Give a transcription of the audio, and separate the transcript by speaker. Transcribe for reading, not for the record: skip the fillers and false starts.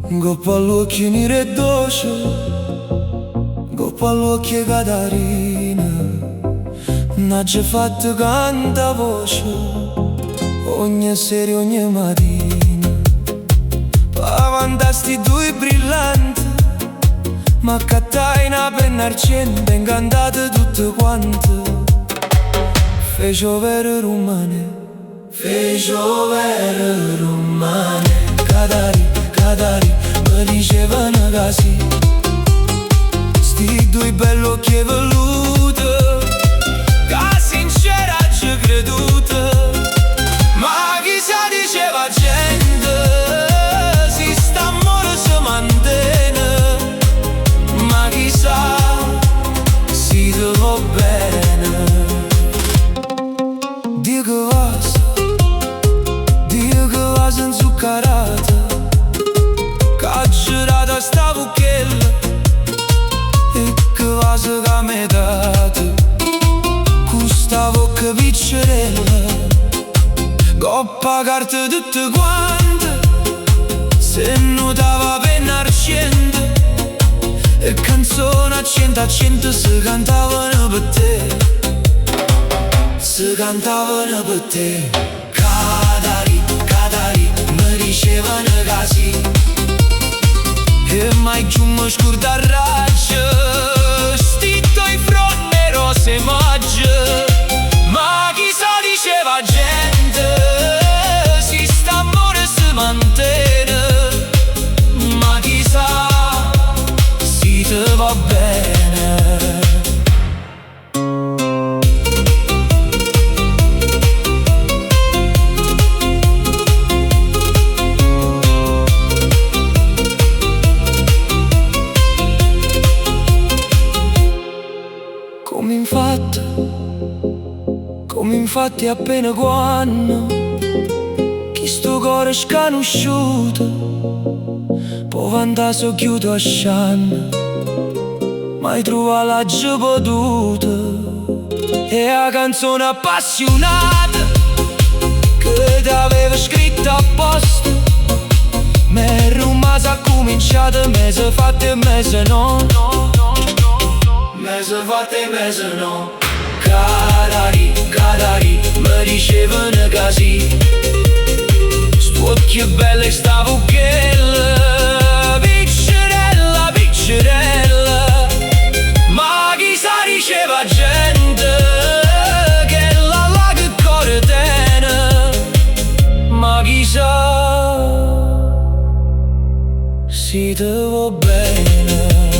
Speaker 1: Gopalocchio niredoscio, Gopalocchio Catarina, n'ha già fatto canta voce ogni sera, ogni mattina. Avanti due brillanti, ma cattai una penna argento, incantate tutte quante. Fece vere rumane, fece vere rumane. Catari, mi dicevano così, sti due belli occhi veluti, che sincera ci creduto. Ma chissà diceva gente, si sta amore si mantiene. Ma chissà, si te va bene. Dico vas inzuccherata, girata sta buchella e che vas che mi date, questa bocca piccerella, coppa carte tutte quante, se notava penna argente, e canzone a cento si cantavano per te, si cantavano per te. Catari, mi dicevano così, e mai giù mi scurda raggia, sti tuoi fronte rose magge. Ma chissà diceva gente, si sta amore si mantiene. Ma chissà, si te va bene. Come infatti appena quando chi sto cuore sconosciuto può vantare so chiudo a scianna, mai trova la già potuta. E la canzone appassionata che t'aveva scritto apposta, m'è rimasa a cominciare, mese fatte e mese no, mese fatte e mese no. Catari, mi dicevano così, spocchio belle sta buchella, piccerella. Ma chissà diceva gente, che la che cuore tiene. Ma chissà, si te va bene.